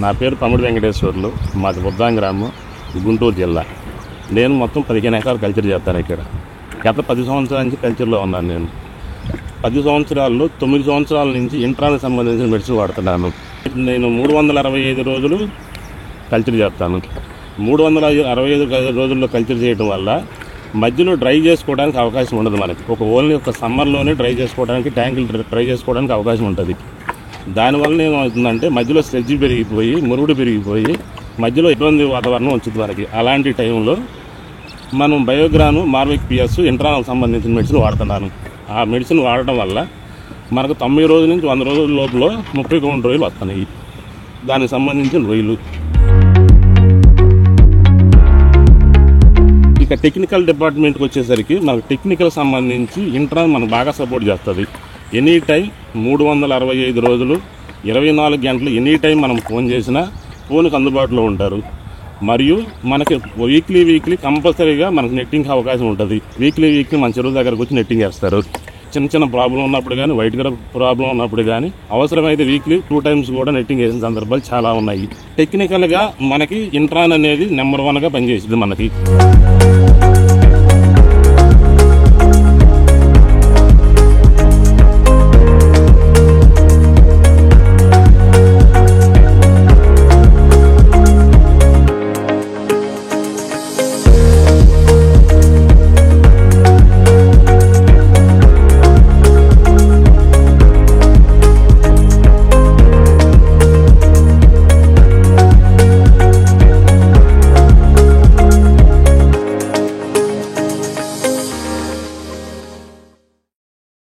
నా పేరు పమిడి వెంకటేశ్వర్లు, మాది బుద్దాం గ్రామం, గుంటూరు జిల్లా. నేను మొత్తం 15 ఎకరాలు కల్చర్ చేస్తాను ఇక్కడ. గత 10 సంవత్సరాల నుంచి కల్చర్లో ఉన్నాను. నేను 10 సంవత్సరాల్లో 9 సంవత్సరాల నుంచి ఇంట్రానికి సంబంధించిన మెడిసిన్ వాడుతున్నాను. నేను 365 రోజులు కల్చర్ చేస్తాను. 365 రోజుల్లో కల్చర్ చేయడం వల్ల మధ్యలో డ్రై చేసుకోవడానికి అవకాశం ఉండదు. మనకి ఓన్లీ ఒక సమ్మర్లోనే డ్రై చేసుకోవడానికి, ట్యాంకులు డ్రై చేసుకోవడానికి అవకాశం ఉంటుంది. దానివల్ల ఏమవుతుందంటే మధ్యలో స్ట్రెచ్ పెరిగిపోయి, మురుగుడు పెరిగిపోయి మధ్యలో ఇబ్బంది వాతావరణం వచ్చింది మనకి. అలాంటి టైంలో మనం బయోగ్రాను, మార్విక్ పిఎస్ ఇంట్రానల్ సంబంధించిన మెడిసిన్ వాడుతున్నాను. ఆ మెడిసిన్ వాడటం వల్ల మనకు 90 రోజుల నుంచి 100 రోజుల లోపల 30 రోజులు వస్తున్నాయి. దానికి సంబంధించిన రొయ్యలు. ఇక టెక్నికల్ డిపార్ట్మెంట్కి వచ్చేసరికి మనకు టెక్నికల్ సంబంధించి ఇంట్రా మనకు బాగా సపోర్ట్ చేస్తుంది. ఎనీ టైం 365 రోజులు 24 గంటలు ఎనీ టైం మనం ఫోన్ చేసినా ఫోన్కి అందుబాటులో ఉంటారు. మరియు మనకి వీక్లీ కంపల్సరీగా మనకు నెట్టింగ్ అవకాశం ఉంటుంది. వీక్లీ మన చెరువు దగ్గరకు వచ్చి నెట్టింగ్ వేస్తారు. చిన్న ప్రాబ్లం ఉన్నప్పుడు కానీ, వైట్ కలర్ ప్రాబ్లం ఉన్నప్పుడు కానీ, అవసరమైతే వీక్లీ 2 times కూడా నెట్టింగ్ వేసిన సందర్భాలు చాలా ఉన్నాయి. టెక్నికల్గా మనకి ఇంట్రాన్ అనేది నెంబర్ 1గా పనిచేసింది మనకి.